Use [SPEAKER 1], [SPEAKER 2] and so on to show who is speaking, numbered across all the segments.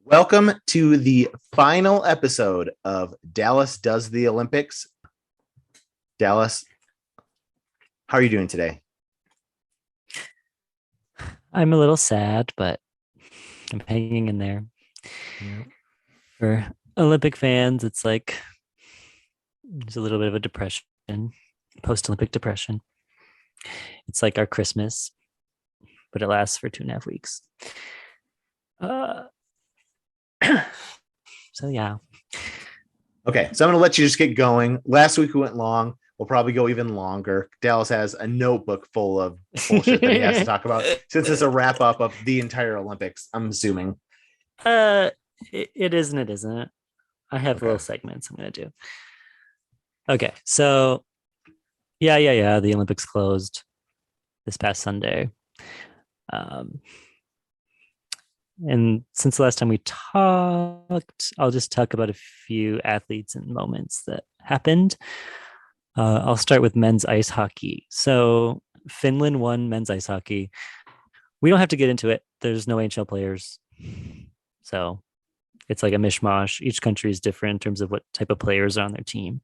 [SPEAKER 1] Welcome to the final episode of Dallas Does the Olympics. Dallas, how are you doing today?
[SPEAKER 2] I'm a little sad, but I'm hanging in there.
[SPEAKER 1] Yeah.
[SPEAKER 2] For Olympic fans, it's like there's a little bit of a depression, post Olympic depression. It's like our Christmas, but it lasts for 2.5 weeks. Uh, so, yeah.
[SPEAKER 1] Okay, so I'm going to let you just get going. Last week we went long. We'll probably go even longer. Dallas has a notebook full of bullshit that he has to talk about since it's a wrap up of the entire Olympics, I'm assuming.
[SPEAKER 2] uh, it is and it isn't. I have
[SPEAKER 1] Okay.
[SPEAKER 2] little segments I'm going to do. Okay, so yeah. The Olympics closed this past Sunday. Um, And since the last time we talked, I'll just talk about a few athletes and moments that happened. I'll start with men's ice hockey. So Finland won men's ice hockey. We don't have to get into it. There's no NHL players. So it's like a mishmash. Each country is different in terms of what type of players are on their team,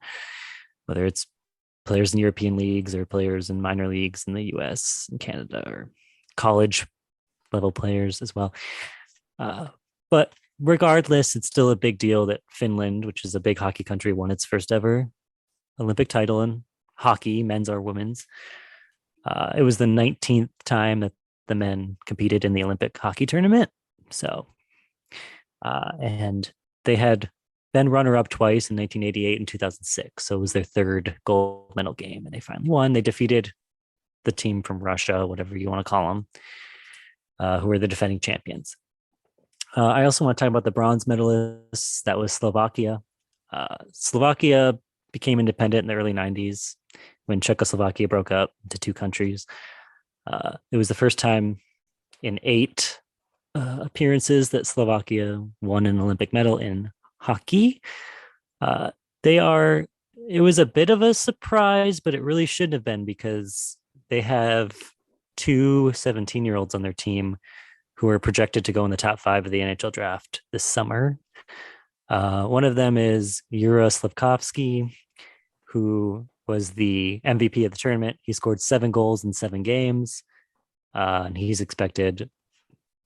[SPEAKER 2] whether it's players in European leagues or players in minor leagues in the US and Canada or college level players as well. But regardless, it's still a big deal that Finland, which is a big hockey country, won its first ever Olympic title in hockey, men's or women's. It was the 19th time that the men competed in the Olympic hockey tournament. So, and they had been runner up twice in 1988 and 2006. So it was their third gold medal game, and they finally won. They defeated the team from Russia, whatever you want to call them, who were the defending champions. I also want to talk about the bronze medalists. That was Slovakia. Slovakia became independent in the early 90s when Czechoslovakia broke up into two countries. It was the first time in eight appearances that Slovakia won an Olympic medal in hockey. Uh, they are, it was a bit of a surprise, but it really shouldn't have been because they have two 17-year-olds on their team who are projected to go in the top five of the NHL draft this summer. One of them is Yura Slavkovsky, who was the MVP of the tournament. He scored 7 goals in 7 games. And he's expected,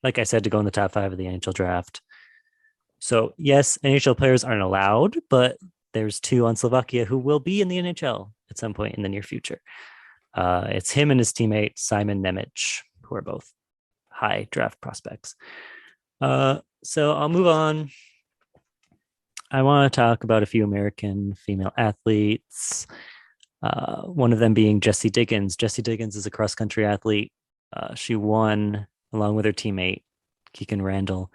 [SPEAKER 2] like I said, to go in the top five of the NHL draft. So, yes, NHL players aren't allowed, but there's two on Slovakia who will be in the NHL at some point in the near future. It's him and his teammate, Simon Nemec, who are both high draft prospects. So I'll move on. I want to talk about a few American female athletes. One of them being Jessie Diggins. Jessie Diggins is a cross country athlete. She won along with her teammate, Keegan Randall,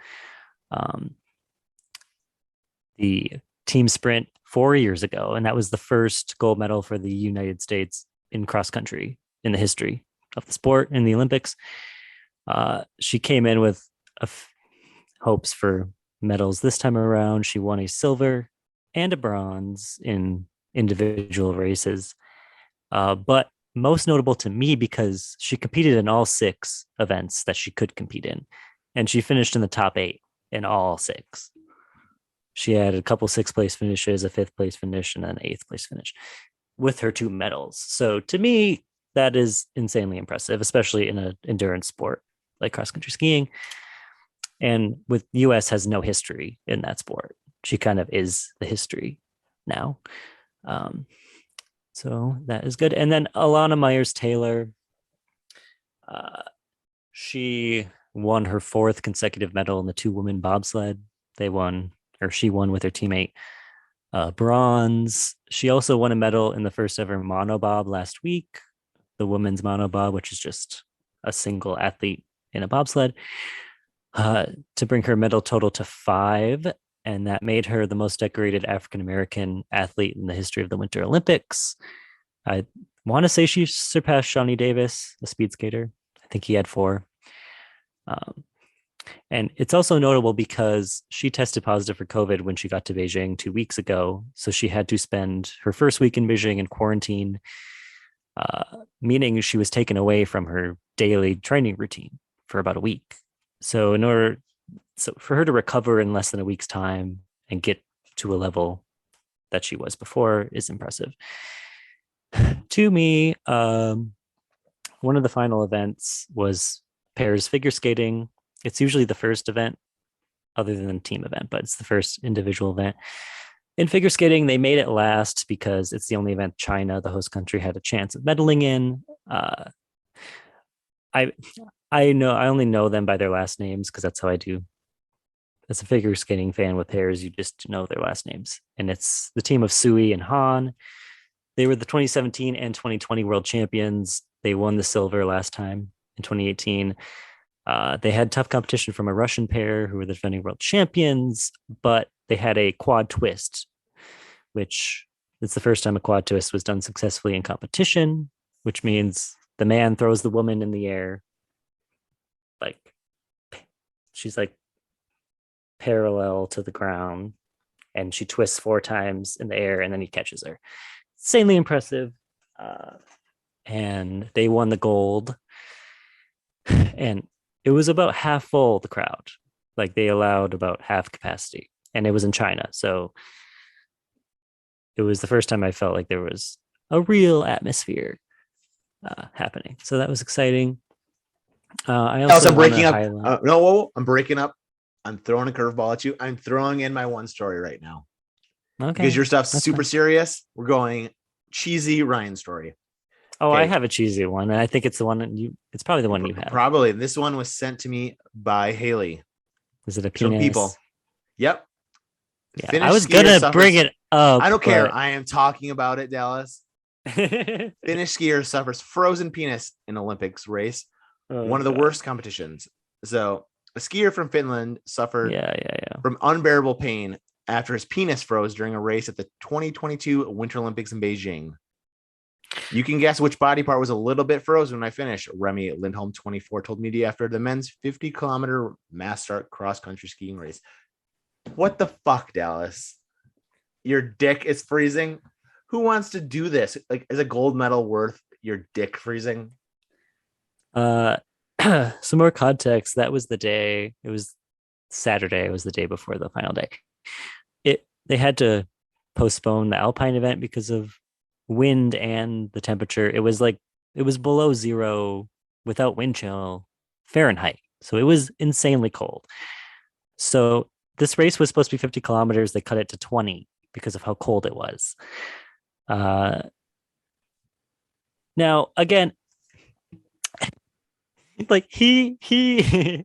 [SPEAKER 2] um, the team sprint 4 years ago. And that was the first gold medal for the United States in cross country in the history of the sport in the Olympics. She came in with hopes for medals this time around. She won a silver and a bronze in individual races. But most notable to me because she competed in all 6 events that she could compete in, and she finished in the top 8 in all 6. She had a couple 6th place finishes, a 5th place finish, and an 8th place finish with her 2 medals. So to me, that is insanely impressive, especially in an endurance sport like cross country skiing. And with US has no history in that sport. She kind of is the history now. Um, so that is good. And then Alana Myers Taylor, uh, she won her 4th consecutive medal in the 2 women bobsled. They won, or she won with her teammate bronze. She also won a medal in the first ever monobob last week, the women's monobob, which is just a single athlete in a bobsled, to bring her medal total to 5. And that made her the most decorated African American athlete in the history of the Winter Olympics. I want to say she surpassed Shawnee Davis, the speed skater. I think he had 4. Um, and it's also notable because she tested positive for COVID when she got to Beijing 2 weeks ago. So she had to spend her first week in Beijing in quarantine, meaning she was taken away from her daily training routine for about a week. So in order So for her to recover in less than a week's time and get to a level that she was before is impressive. To me, one of the final events was pairs figure skating. It's usually the first event other than the team event, but it's the first individual event. In figure skating, they made it last because it's the only event China, the host country, had a chance of medaling in. I only know them by their last names because that's how I do. As a figure skating fan with pairs, you just know their last names. And it's the team of Sui and Han. They were the 2017 and 2020 world champions. They won the silver last time in 2018. They had tough competition from a Russian pair who were the defending world champions, but they had a quad twist, which it's the first time a quad twist was done successfully in competition, which means the man throws the woman in the air. Like she's like parallel to the ground and she twists 4 times in the air and then he catches her. Insanely impressive. And they won the gold. And it was about half full, the crowd. Like they allowed about half capacity. And it was in China. So it was the first time I felt like there was a real atmosphere happening. So that was exciting. I also
[SPEAKER 1] I'm breaking up.
[SPEAKER 2] highlight...
[SPEAKER 1] I'm breaking up. I'm throwing a curveball at you. I'm throwing in my one story right now.
[SPEAKER 2] Okay.
[SPEAKER 1] Because your stuff's
[SPEAKER 2] That's
[SPEAKER 1] super
[SPEAKER 2] fine.
[SPEAKER 1] serious. We're going cheesy Ryan story.
[SPEAKER 2] Oh,
[SPEAKER 1] Okay.
[SPEAKER 2] I have a cheesy one. And I think it's the one that it's probably the one you have.
[SPEAKER 1] Probably. This one was sent to me by Haley.
[SPEAKER 2] Is it a
[SPEAKER 1] Show
[SPEAKER 2] penis?
[SPEAKER 1] people. Yep.
[SPEAKER 2] Yeah,
[SPEAKER 1] Finnish
[SPEAKER 2] I was
[SPEAKER 1] skier
[SPEAKER 2] gonna
[SPEAKER 1] suffers-
[SPEAKER 2] bring it up.
[SPEAKER 1] I don't care. I am talking about it, Dallas.
[SPEAKER 2] But...
[SPEAKER 1] Finnish skier suffers frozen penis in Olympics race. One of the worst competitions. So a skier from Finland suffered from unbearable pain after his penis froze during a race at the 2022 Winter Olympics in Beijing. You can guess which body part was a little bit frozen when I finished. Remy Lindholm, 24, told media after the men's 50-kilometer mass start cross-country skiing race. What the fuck, Dallas? Your dick is freezing? Who wants to do this? Like, is a gold medal worth your dick freezing?
[SPEAKER 2] Some more context. That was the day. It was Saturday. It was the day before the final day. They had to postpone the Alpine event because of wind and the temperature. It was below 0 without wind chill Fahrenheit. So it was insanely cold. So this race was supposed to be 50 kilometers. They cut it to 20 because of how cold it was. Now, again, like he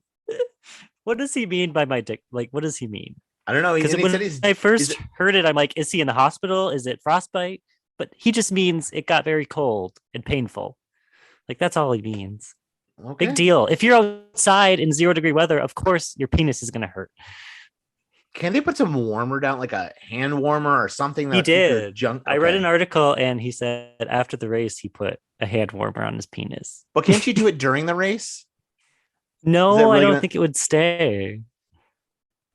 [SPEAKER 2] what does he mean by my dick? Like, what does he mean?
[SPEAKER 1] I don't know.
[SPEAKER 2] Because when I first heard it, I'm like, is he in the hospital? Is it frostbite? But he just means it got very cold and painful. Like, that's all he means.
[SPEAKER 1] Okay.
[SPEAKER 2] Big deal. If you're outside in 0-degree weather, of course your penis is going to hurt.
[SPEAKER 1] Can they put some warmer down, like a hand warmer or something?
[SPEAKER 2] He did.
[SPEAKER 1] Junk.
[SPEAKER 2] I read an article and he said after the race, he put a hand warmer on his penis.
[SPEAKER 1] But can't you do it during the race?
[SPEAKER 2] No,
[SPEAKER 1] really
[SPEAKER 2] I don't think it would stay.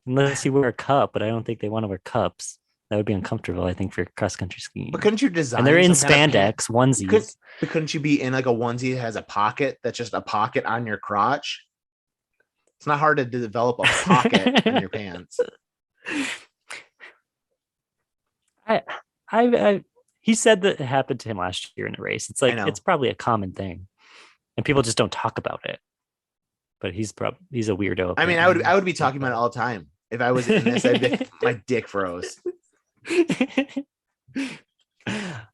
[SPEAKER 2] Unless you wear a cup, but I don't think they want to wear cups. That would be uncomfortable, I think, for cross-country skiing.
[SPEAKER 1] But couldn't you design?
[SPEAKER 2] And they're in spandex onesies.
[SPEAKER 1] Couldn't you be in like a onesie that has a pocket that's just a pocket on your crotch? It's not hard to develop a pocket on your pants.
[SPEAKER 2] He said that it happened to him last year in a race. It's like it's probably a common thing, and people just don't talk about it. But he's a weirdo.
[SPEAKER 1] I mean, I would be talking about it all the time if I was in this. My dick froze.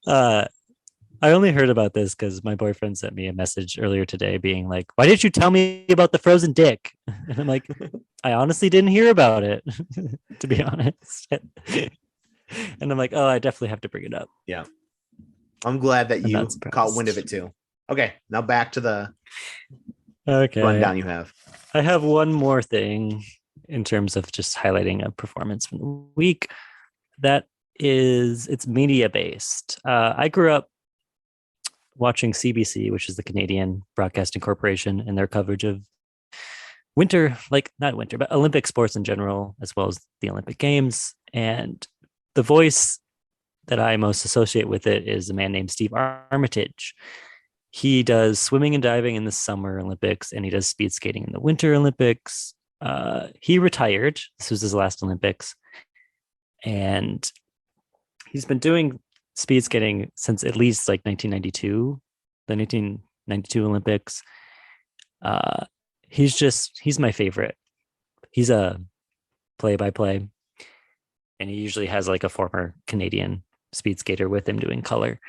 [SPEAKER 2] I only heard about this because my boyfriend sent me a message earlier today being like, why didn't you tell me about the frozen dick? And I'm like, I honestly didn't hear about it, to be honest. And I'm like, oh, I definitely have to bring it up.
[SPEAKER 1] Yeah. I'm glad that you caught wind of it too. Okay, now back to the rundown you have.
[SPEAKER 2] I have one more thing in terms of just highlighting a performance from the week. It's media based. I grew up watching CBC, which is the Canadian Broadcasting Corporation, and their coverage of not winter, but Olympic sports in general, as well as the Olympic Games. And the voice that I most associate with it is a man named Steve Armitage. He does swimming and diving in the Summer Olympics, and he does speed skating in the Winter Olympics. He retired. This was his last Olympics, and he's been doing speed skating since at least like 1992, the 1992 Olympics. He's my favorite. He's a play-by-play, and he usually has like a former Canadian speed skater with him doing color.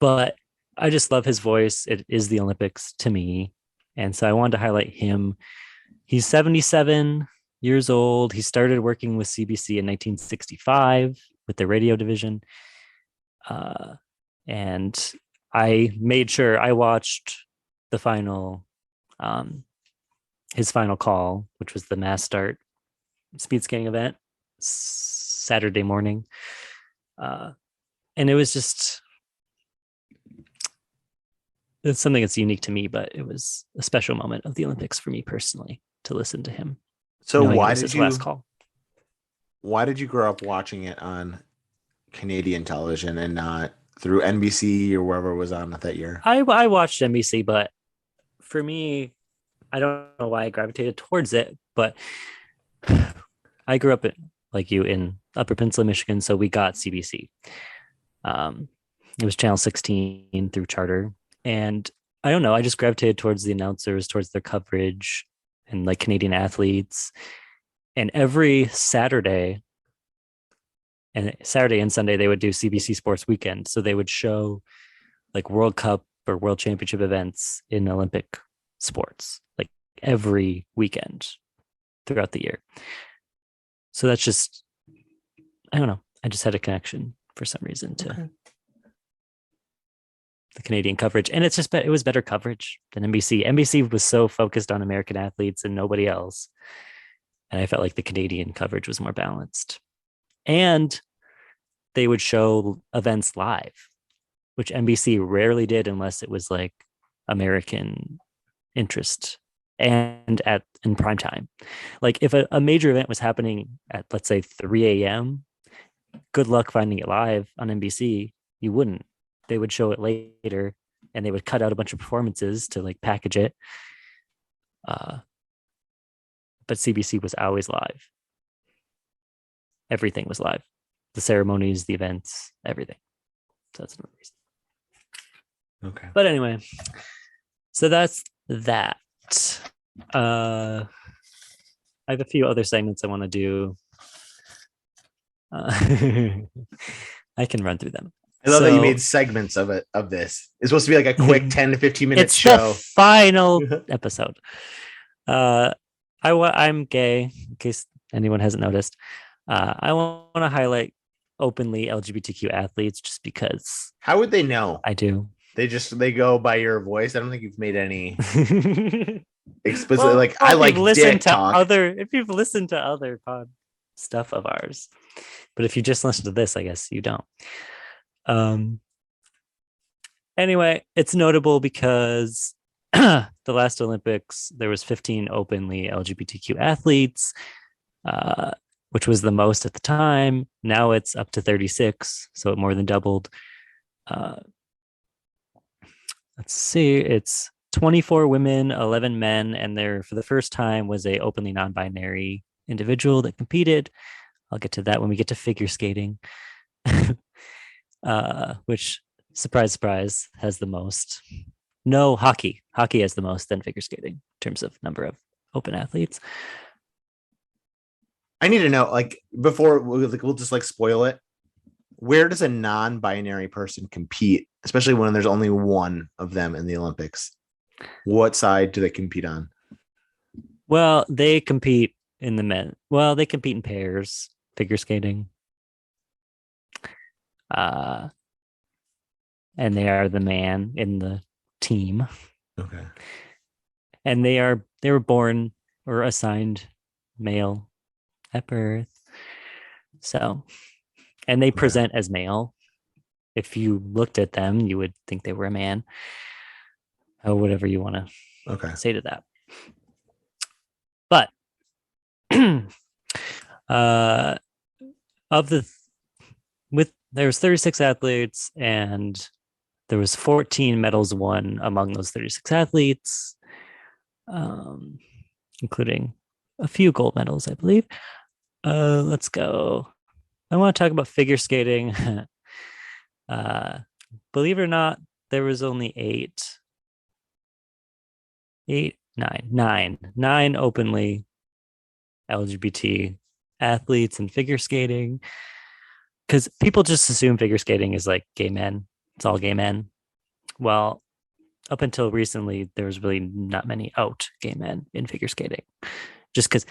[SPEAKER 2] But I just love his voice. It is the Olympics to me, and so I wanted to highlight him. He's 77 years old. He started working with CBC in 1965 with the radio division. And I made sure I watched the final, his final call, which was the mass start speed skating event Saturday morning. And it was just, it's something that's unique to me, but it was a special moment of the Olympics for me personally to listen to him.
[SPEAKER 1] So
[SPEAKER 2] why did you last call?
[SPEAKER 1] Why did you grow up watching it on Canadian television and not through NBC or wherever it was on that year?
[SPEAKER 2] I watched NBC, but for me, I don't know why I gravitated towards it, but I grew up like you in Upper Peninsula, Michigan, so we got CBC. It was channel 16 through Charter, and I don't know, I just gravitated towards the announcers, towards their coverage, and like Canadian athletes. And every Saturday and Sunday, they would do CBC Sports Weekend. So they would show like World Cup or World Championship events in Olympic sports, like every weekend throughout the year. So that's just, I don't know. I just had a connection for some reason to the Canadian coverage. And it's just, it was better coverage than NBC. NBC was so focused on American athletes and nobody else. And I felt like the Canadian coverage was more balanced. And they would show events live, which NBC rarely did unless it was like American interest and in prime time. Like if a major event was happening at, let's say, 3 a.m., good luck finding it live on NBC. You wouldn't. They would show it later and they would cut out a bunch of performances to like package it. But CBC was always live. Everything was live. The ceremonies, the events, everything. So that's another reason.
[SPEAKER 1] Okay.
[SPEAKER 2] But anyway, so that's that. I have a few other segments I want to do. I can run through them.
[SPEAKER 1] I love that you made segments of this. It's supposed to be like a quick 10 to 15 minute show.
[SPEAKER 2] It's the final episode. I'm gay, in case anyone hasn't noticed. I want to highlight openly LGBTQ athletes just because.
[SPEAKER 1] How would they know?
[SPEAKER 2] I do.
[SPEAKER 1] They go by your voice. I don't think you've made any explicitly like I like dick talk.
[SPEAKER 2] If you've listened to other pod stuff of ours, but if you just listen to this, I guess you don't. Anyway, it's notable because the last Olympics, there was 15 openly LGBTQ athletes, which was the most at the time. Now it's up to 36, so it more than doubled. Let's see, it's 24 women, 11 men, and there for the first time was a openly non-binary individual that competed. I'll get to that when we get to figure skating, which, surprise, surprise, has the most. No, hockey. Hockey has the most, then figure skating in terms of number of open athletes.
[SPEAKER 1] I need to know, like, before we'll just like spoil it. Where does a non-binary person compete, especially when there's only one of them in the Olympics? What side do they compete on?
[SPEAKER 2] Well, they compete in the men. Well, they compete in pairs, figure skating. And they are the man in the team.
[SPEAKER 1] Okay.
[SPEAKER 2] And they were born or assigned male at birth. So, and they present as male. If you looked at them, you would think they were a man. Or whatever you want to say to that. But there was 36 athletes and there was 14 medals won among those 36 athletes, including a few gold medals, I believe. Let's go. I want to talk about figure skating. uh, believe it or not, there was only nine openly LGBT athletes in figure skating. Because people just assume figure skating is like gay men. It's all gay men. Well, up until recently, there was really not many out gay men in figure skating. Just because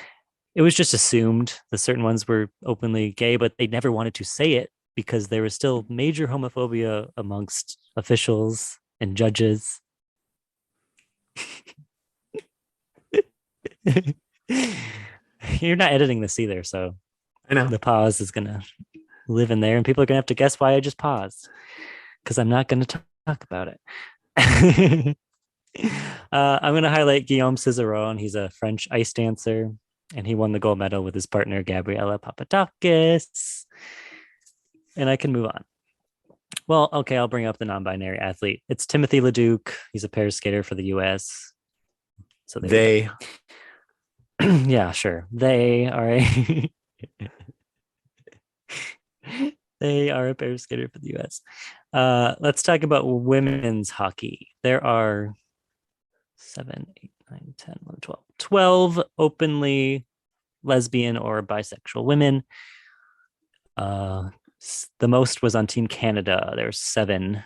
[SPEAKER 2] it was just assumed that certain ones were openly gay, but they never wanted to say it because there was still major homophobia amongst officials and judges. You're not editing this either, so
[SPEAKER 1] I know.
[SPEAKER 2] the pause is gonna live in there, and people are gonna have to guess why I just paused because I'm not gonna talk about it. I'm gonna highlight Guillaume Cizeron. He's a French ice dancer, and he won the gold medal with his partner Gabriela Papadakis. And I can move on. Well, okay, I'll bring up the non-binary athlete. It's Timothy Leduc. He's a pair skater for the U.S. So
[SPEAKER 1] They.
[SPEAKER 2] Yeah, sure. They are a they are a pair skater for the U.S. Let's talk about women's hockey. There are 7, 8, 9, 10, 11, 12. 12 openly lesbian or bisexual women. The most was on Team Canada. There's 7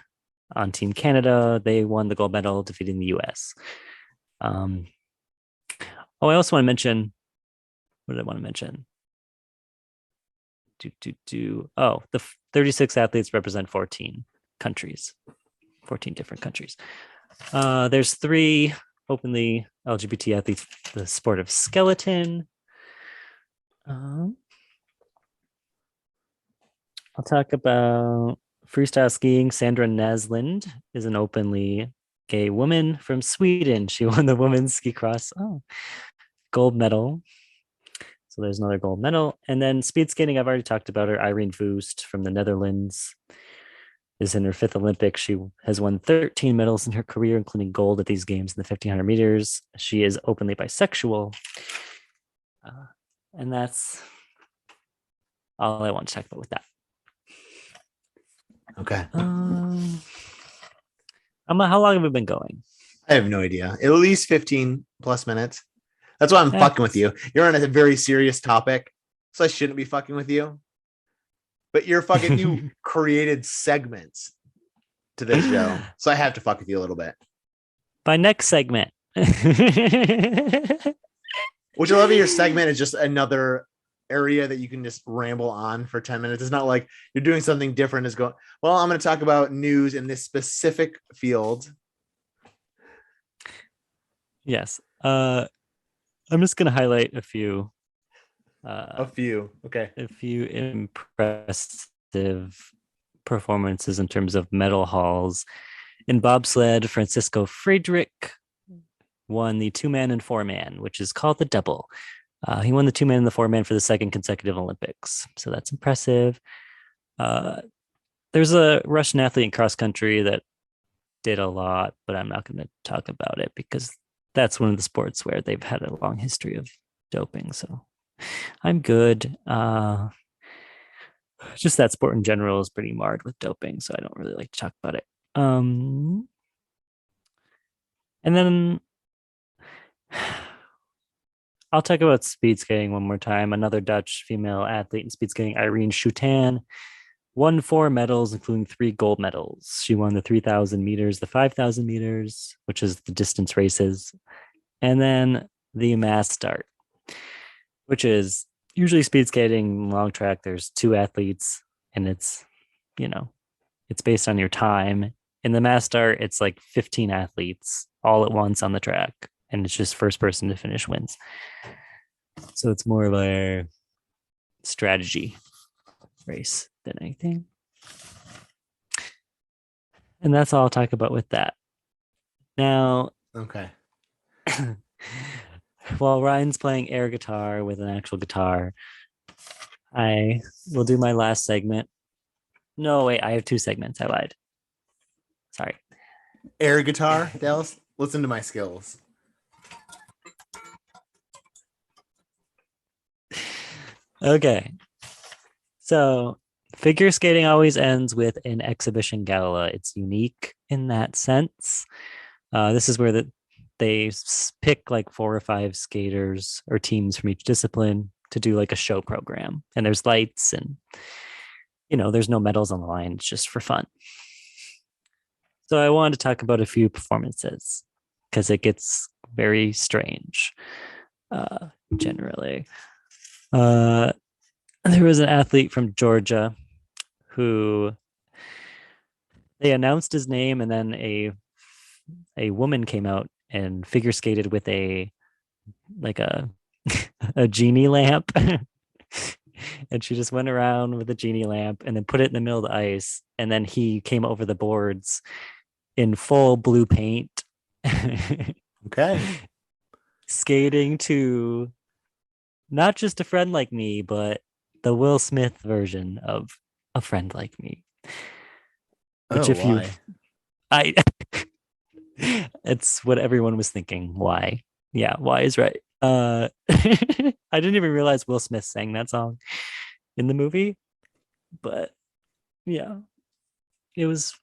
[SPEAKER 2] on Team Canada. They won the gold medal, defeating the US. I also want to mention, what did I want to mention? Oh, the 36 athletes represent 14 countries, 14 different countries. There's 3 openly LGBT athletes, the sport of skeleton. I'll talk about freestyle skiing. Sandra Naslund is an openly gay woman from Sweden. She won the women's ski cross gold medal. So there's another gold medal. And then speed skating, I've already talked about her. Irene Wust from the Netherlands is in her 5th Olympics. She has won 13 medals in her career, including gold at these games in the 1500 meters. She is openly bisexual. And that's all I want to talk about with that.
[SPEAKER 1] Okay.
[SPEAKER 2] How long have we been going?
[SPEAKER 1] I have no idea. At least 15 plus minutes. That's why I'm fucking with you. You're on a very serious topic, so I shouldn't be fucking with you. But you created segments to this show, so I have to fuck with you a little bit.
[SPEAKER 2] By next segment.
[SPEAKER 1] Which I love your segment is just another area that you can just ramble on for 10 minutes. It's not like you're doing something different. Is going, well, I'm going to talk about news in this specific field.
[SPEAKER 2] Yes. I'm just going to highlight a few.
[SPEAKER 1] Okay.
[SPEAKER 2] A few impressive performances in terms of medal hauls. In bobsled, Francisco Friedrich won the 2-man and 4-man, which is called the double. He won the 2-man and the 4-man for the 2nd consecutive Olympics. So that's impressive. There's a Russian athlete in cross country that did a lot, but I'm not going to talk about it because that's one of the sports where they've had a long history of doping. So I'm good. Just that sport in general is pretty marred with doping, so I don't really like to talk about it. And then I'll talk about speed skating one more time. Another Dutch female athlete in speed skating, Irene Schutan, won 4 medals, including 3 gold medals. She won the 3,000 meters, the 5,000 meters, which is the distance races, and then the mass start, which is usually speed skating, long track. There's 2 athletes, and it's based on your time. In the mass start, it's like 15 athletes all at once on the track, and it's just first person to finish wins. So it's more of a strategy race than anything. And that's all I'll talk about with that. Now,
[SPEAKER 1] okay.
[SPEAKER 2] While Ryan's playing air guitar with an actual guitar, I will do my last segment. No, wait, I have 2 segments. I lied. Sorry.
[SPEAKER 1] Air guitar, Dallas. Listen to my skills.
[SPEAKER 2] Okay. So figure skating always ends with an exhibition gala. It's unique in that sense. This is where pick like 4 or 5 skaters or teams from each discipline to do like a show program. And there's lights and, there's no medals on the line. It's just for fun. So I wanted to talk about a few performances because it gets very strange generally. There was an athlete from Georgia who they announced his name, and then a woman came out and figure skated with a a genie lamp. And she just went around with a genie lamp and then put it in the middle of the ice, and then he came over the boards in full blue paint.
[SPEAKER 1] Okay.
[SPEAKER 2] Skating to not just A Friend Like Me, but the Will Smith version of A Friend Like Me. Which
[SPEAKER 1] Oh, why?
[SPEAKER 2] I it's what everyone was thinking. Why? Yeah, why is right. I didn't even realize Will Smith sang that song in the movie, but yeah, it was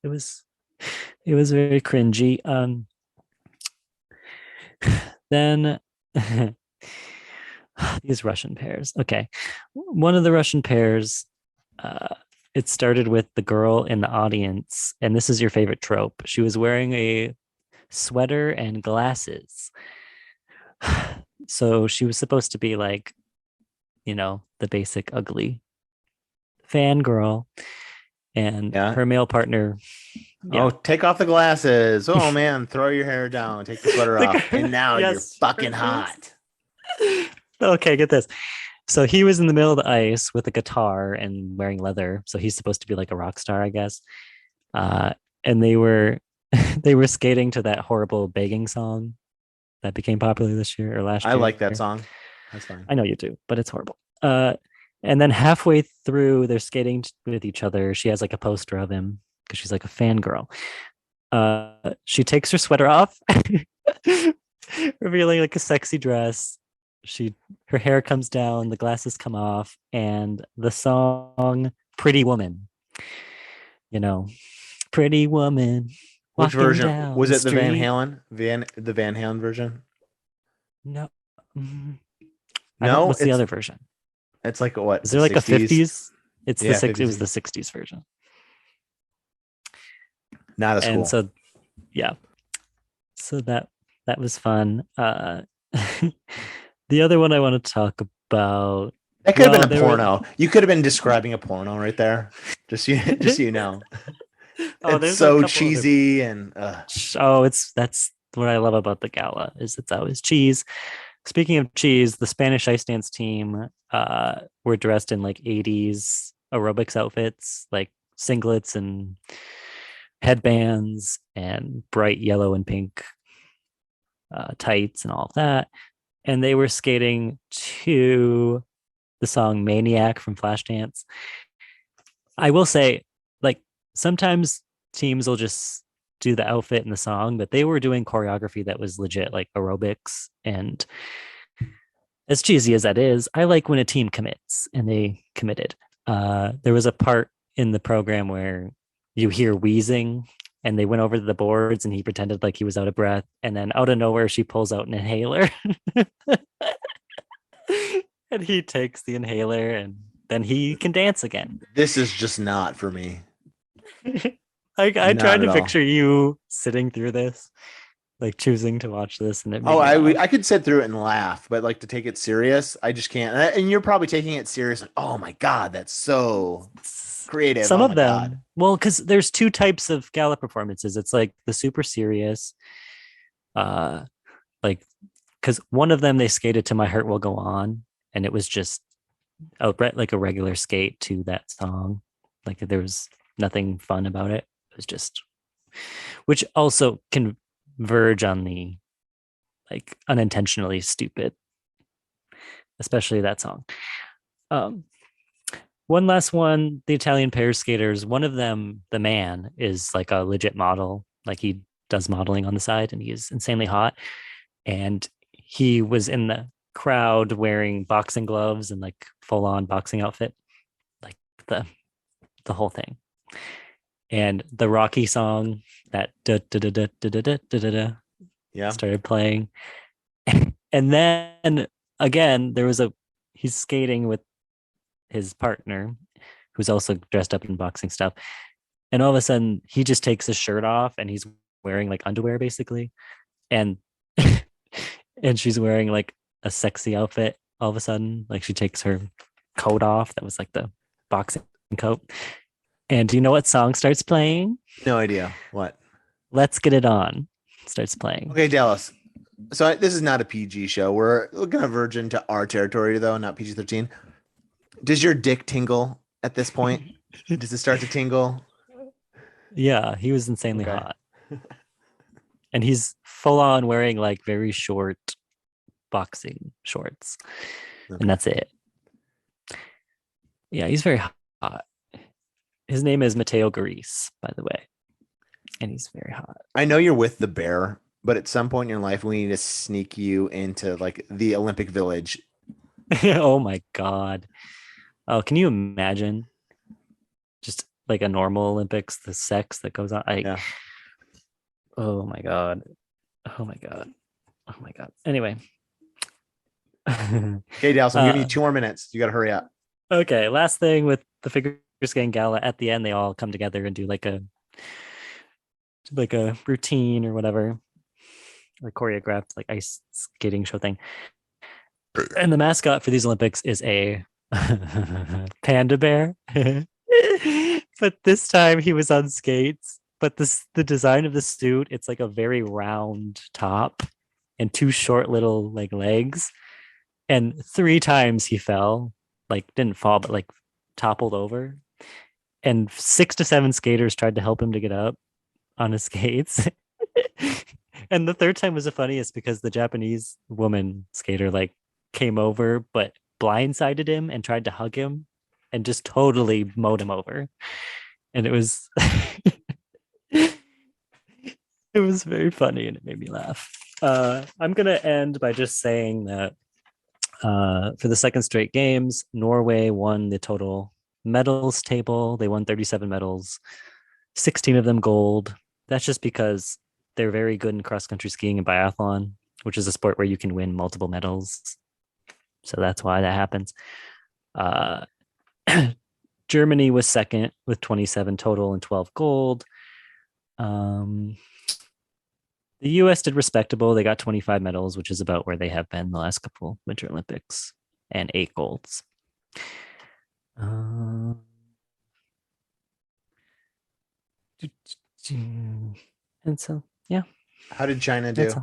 [SPEAKER 2] very cringy. Then these Russian pairs. Okay. One of the Russian pairs, it started with the girl in the audience, and this is your favorite trope. She was wearing a sweater and glasses. So she was supposed to be like, the basic ugly fangirl. And
[SPEAKER 1] Yeah.
[SPEAKER 2] her male partner. Yeah.
[SPEAKER 1] Oh, take off the glasses. Oh man, throw your hair down, take the sweater off. And now you're fucking hot.
[SPEAKER 2] Okay, get this. So he was in the middle of the ice with a guitar and wearing leather. So he's supposed to be like a rock star, I guess. And they were they were skating to that horrible begging song that became popular this year or last year.
[SPEAKER 1] I like that song. That's fine.
[SPEAKER 2] I know you do, but it's horrible. And then halfway through, they're skating with each other. She has like a poster of him because she's like a fangirl. She takes her sweater off, revealing like a sexy dress. Her hair comes down, the glasses come off, and the song "Pretty Woman." Pretty woman.
[SPEAKER 1] Which version
[SPEAKER 2] down
[SPEAKER 1] was it? The Van
[SPEAKER 2] street.
[SPEAKER 1] Halen, the Van Halen version?
[SPEAKER 2] No.
[SPEAKER 1] No,
[SPEAKER 2] what's the other version?
[SPEAKER 1] It's like what?
[SPEAKER 2] Is there like
[SPEAKER 1] 60s?
[SPEAKER 2] a 50s? It's
[SPEAKER 1] Yeah,
[SPEAKER 2] the 60s.
[SPEAKER 1] 50s.
[SPEAKER 2] It was the 60s version.
[SPEAKER 1] Not as cool.
[SPEAKER 2] And so, yeah. So that was fun. The other one I want to talk about.
[SPEAKER 1] That could have been a porno. You could have been describing a porno right there. Just so you know. It's so cheesy and
[SPEAKER 2] that's what I love about the gala is it's always cheese. Speaking of cheese, the Spanish ice dance team were dressed in like 80s aerobics outfits, like singlets and headbands and bright yellow and pink tights and all of that. And they were skating to the song Maniac from Flashdance. I will say, like, sometimes teams will just do the outfit and the song, but they were doing choreography that was legit, like aerobics. And as cheesy as that is, I like when a team commits, and they committed. There was a part in the program where you hear wheezing, and they went over to the boards and he pretended like he was out of breath. And then out of nowhere, she pulls out an inhaler. And he takes the inhaler and then he can dance again.
[SPEAKER 1] This is just not for me.
[SPEAKER 2] I tried to picture you sitting through this, like choosing to watch this. And
[SPEAKER 1] I could sit through it and laugh, but like to take it serious, I just can't. And you're probably taking it serious. Like, oh my God, that's so creative.
[SPEAKER 2] Some of them. Well, because there's 2 types of gala performances. It's like the super serious, like, because one of them they skated to My Heart Will Go On, and it was just like a regular skate to that song. Like there was nothing fun about it. It was just, which also can verge on the like unintentionally stupid, especially that song. One last one, the Italian pair skaters, one of them, the man, is like a legit model. Like he does modeling on the side and he is insanely hot. And he was in the crowd wearing boxing gloves and like full on boxing outfit, like the the whole thing. And the Rocky song that da da da da da da da da da
[SPEAKER 1] Yeah.
[SPEAKER 2] started playing. And then again, he's skating with his partner, who's also dressed up in boxing stuff. And all of a sudden, he just takes his shirt off and he's wearing like underwear basically. And and she's wearing like a sexy outfit all of a sudden. Like she takes her coat off that was like the boxing coat. And do you know what song starts playing?
[SPEAKER 1] No idea what.
[SPEAKER 2] Let's Get It On starts playing.
[SPEAKER 1] Okay, Dallas. So this is not a PG show. We're going to verge into our territory though, not PG-13. Does your dick tingle at this point? Does it start to tingle?
[SPEAKER 2] Yeah, he was insanely
[SPEAKER 1] Okay.
[SPEAKER 2] hot. And he's full on wearing like very short boxing shorts.
[SPEAKER 1] Okay.
[SPEAKER 2] And that's it. Yeah, he's very hot. His name is Mateo Garis, by the way. And he's very hot.
[SPEAKER 1] I know you're with the bear, but at some point in your life, we need to sneak you into like the Olympic Village.
[SPEAKER 2] Oh my God. Oh, can you imagine just like a normal Olympics, the sex that goes on?
[SPEAKER 1] Yeah.
[SPEAKER 2] Oh my God. Oh my God. Oh my God. Anyway.
[SPEAKER 1] Okay, Dallas, I'm giving you 2 more minutes. You got to hurry up.
[SPEAKER 2] Okay, last thing with the figure skating gala, at the end they all come together and do like a routine or whatever, like choreographed like ice skating show thing. And the mascot for these Olympics is a panda bear. But this time he was on skates. But the design of the suit, it's like a very round top and 2 short little like legs. And 3 times he fell, like didn't fall, but like toppled over. And 6 to 7 skaters tried to help him to get up on his skates. And the 3rd time was the funniest because the Japanese woman skater like came over but blindsided him and tried to hug him and just totally mowed him over. And it was it was very funny and it made me laugh. I'm gonna end by just saying that for the second straight games, Norway won the total medals table. They won 37 medals, 16 of them gold. That's just because they're very good in cross country skiing and biathlon, which is a sport where you can win multiple medals. So that's why that happens. Germany was second with 27 total and 12 gold. The US did respectable. They got 25 medals, which is about where they have been the last couple Winter Olympics, and 8 golds. And so, yeah.
[SPEAKER 1] How did China do?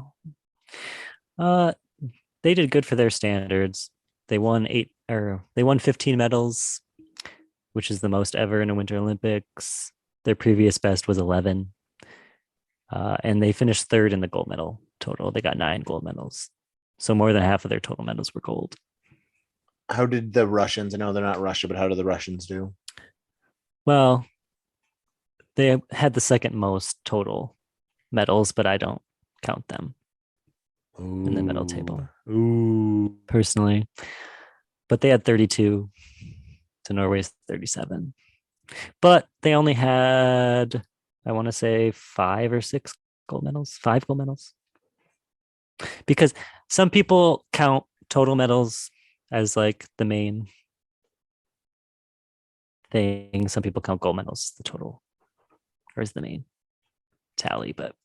[SPEAKER 2] They did good for their standards. They won 15 medals, which is the most ever in a Winter Olympics. Their previous best was 11. And they finished 3rd in the gold medal total. They got 9 gold medals. So more than half of their total medals were gold.
[SPEAKER 1] How did the Russians? I know they're not Russia, but how did the Russians do?
[SPEAKER 2] Well, they had the second most total medals, but I don't count them in the medal table.
[SPEAKER 1] Ooh.
[SPEAKER 2] Personally. But they had 32 to Norway's 37. But they only had, I want to say 5 or 6 gold medals, 5 gold medals. Because some people count total medals as like the main thing. Some people count gold medals the total or as the main tally, but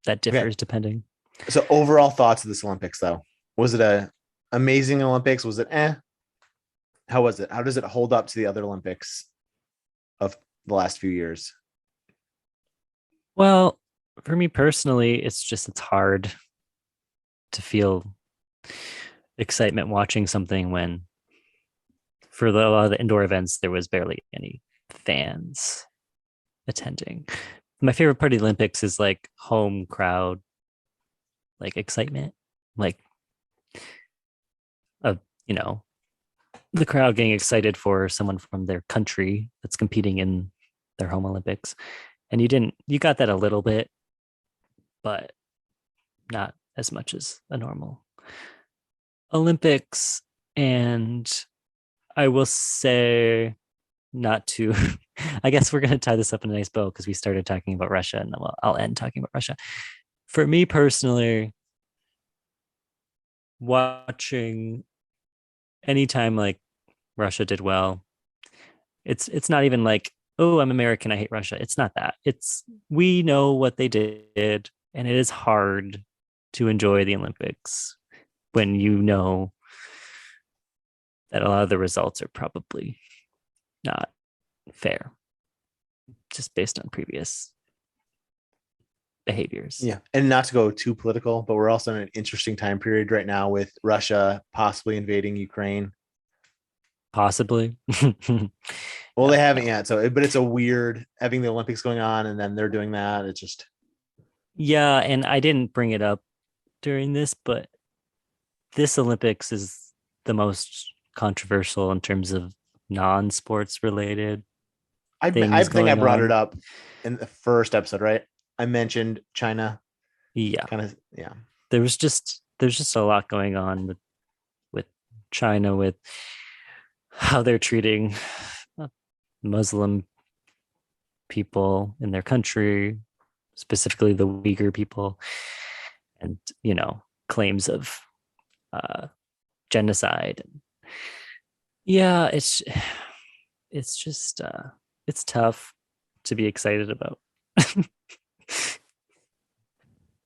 [SPEAKER 2] that differs depending.
[SPEAKER 1] So overall thoughts of this Olympics though? Was it a amazing Olympics? Was it How was it? How does it hold up to the other Olympics of the last few years?
[SPEAKER 2] Well, for me personally, it's hard to feel excitement watching something when for a lot of the indoor events there was barely any fans attending. My favorite part of the Olympics is like home crowd, like excitement, like the crowd getting excited for someone from their country that's competing in their home Olympics. And you got that a little bit, but not as much as a normal Olympics, and I will say not to. I guess we're going to tie this up in a nice bow because we started talking about Russia, and well, I'll end talking about Russia. For me personally, watching anytime like Russia did well, it's not even like, oh, I'm American, I hate Russia. It's not that. It's we know what they did, and it is hard to enjoy the Olympics when you know that a lot of the results are probably not fair, just based on previous behaviors.
[SPEAKER 1] Yeah. And not to go too political, but we're also in an interesting time period right now with Russia possibly invading Ukraine.
[SPEAKER 2] Possibly.
[SPEAKER 1] Well,
[SPEAKER 2] Yeah,
[SPEAKER 1] they haven't
[SPEAKER 2] no.
[SPEAKER 1] yet. So, but it's a weird having the Olympics going on and then they're doing that. It's just,
[SPEAKER 2] Yeah, and I didn't bring it up during this, but this Olympics is the most controversial in terms of non-sports related
[SPEAKER 1] I
[SPEAKER 2] things
[SPEAKER 1] think I
[SPEAKER 2] going
[SPEAKER 1] brought it
[SPEAKER 2] on.
[SPEAKER 1] up in the first episode, right? I mentioned China
[SPEAKER 2] Yeah,
[SPEAKER 1] kind of, yeah.
[SPEAKER 2] there's just a lot going on with China, with how they're treating Muslim people in their country, specifically the Uyghur people, and claims of uh, genocide. Yeah, it's just it's tough to be excited about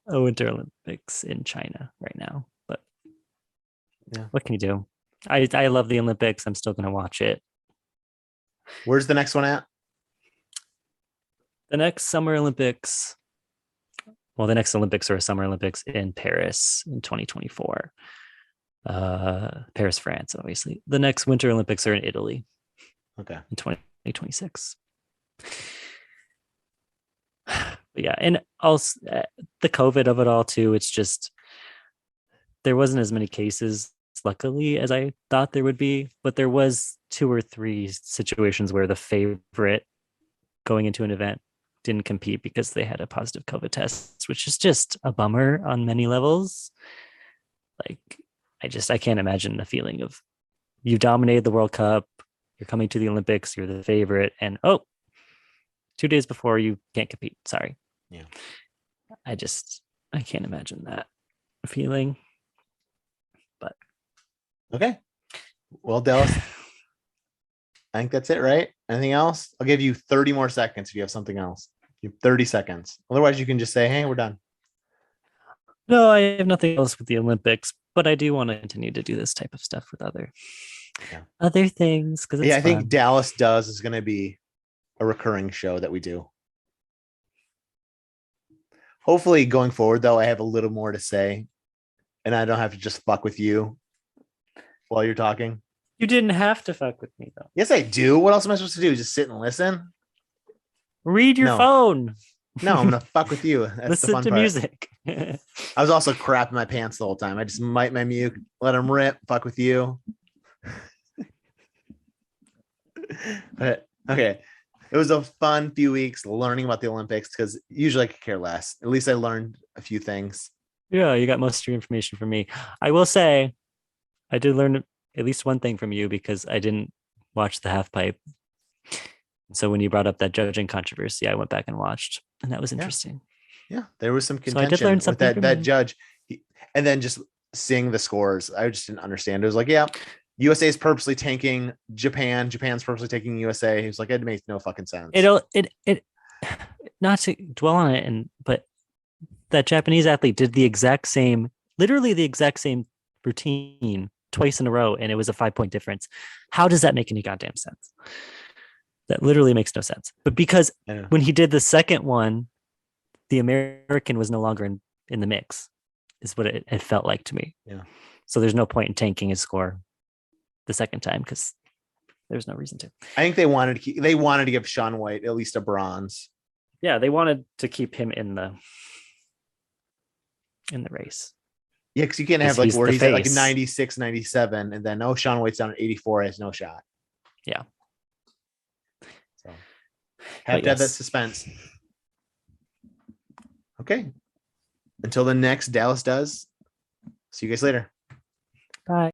[SPEAKER 2] a Winter Olympics in China right now. But
[SPEAKER 1] Yeah.
[SPEAKER 2] what can you do? I love the Olympics. I'm still gonna watch it.
[SPEAKER 1] Where's the next one at?
[SPEAKER 2] The next Summer Olympics, well, the next Olympics are Summer Olympics in Paris in 2024. Paris, France, obviously. The next Winter Olympics are in Italy
[SPEAKER 1] Okay.
[SPEAKER 2] in 2026. But yeah, and also the COVID of it all too. It's just there wasn't as many cases, luckily, as I thought there would be, but there was two or three situations where the favorite going into an event didn't compete because they had a positive COVID test, which is just a bummer on many levels. Like, I can't imagine the feeling of you dominated the World Cup, you're coming to the Olympics, you're the favorite, and 2 days before you can't compete. Sorry.
[SPEAKER 1] Yeah.
[SPEAKER 2] I can't imagine that feeling. But
[SPEAKER 1] Okay. Well, Dallas, I think that's it, right? Anything else? I'll give you 30 more seconds if you have something else. You have 30 seconds. Otherwise, you can just say, hey, we're done.
[SPEAKER 2] no, I have nothing else with the Olympics, but I do want to continue to do this type of stuff with
[SPEAKER 1] Yeah.
[SPEAKER 2] other things because it's
[SPEAKER 1] Yeah, I think
[SPEAKER 2] fun.
[SPEAKER 1] Dallas Does is going to be a recurring show that we do. Hopefully, going forward, though, I have a little more to say and I don't have to just fuck with you while you're talking.
[SPEAKER 2] You didn't have to fuck with me though.
[SPEAKER 1] Yes, I do. What else am I supposed to do? Just sit and listen?
[SPEAKER 2] Read your
[SPEAKER 1] No,
[SPEAKER 2] phone.
[SPEAKER 1] no, I'm gonna fuck with you. That's the
[SPEAKER 2] Listen
[SPEAKER 1] fun
[SPEAKER 2] to
[SPEAKER 1] part.
[SPEAKER 2] music.
[SPEAKER 1] I was also crapping my pants the whole time. I just might my mute, let them rip, fuck with you. But okay. It was a fun few weeks learning about the Olympics because usually I could care less. At least I learned a few things.
[SPEAKER 2] Yeah, you got most of your information from me. I will say I did learn at least one thing from you because I didn't watch the half pipe. So when you brought up that judging controversy, I went back and watched, and that was interesting.
[SPEAKER 1] Yeah, there was some
[SPEAKER 2] So I did learn
[SPEAKER 1] contention with
[SPEAKER 2] something from
[SPEAKER 1] that
[SPEAKER 2] you.
[SPEAKER 1] judge. And then just seeing the scores, I just didn't understand. It was like, yeah, USA is purposely tanking Japan. Japan's purposely taking USA. He was like, it makes no fucking sense.
[SPEAKER 2] It not to dwell on it, but that Japanese athlete did literally the exact same routine twice in a row, and it was a 5-point difference. How does that make any goddamn sense? That literally makes no sense. But because when he did the second one, the American was no longer in the mix, is what it felt like to me.
[SPEAKER 1] Yeah.
[SPEAKER 2] So there's no point in tanking his score the second time because there's no reason to.
[SPEAKER 1] I think they wanted to give Shaun White at least a bronze.
[SPEAKER 2] Yeah, they wanted to keep him in the race.
[SPEAKER 1] Yeah, because you can't have like where he's at like 96, 97, and then Shaun White's down at 84, has no shot.
[SPEAKER 2] Yeah.
[SPEAKER 1] So have that suspense. Okay. Until the next Dallas Does. See you guys later.
[SPEAKER 2] Bye. Bye.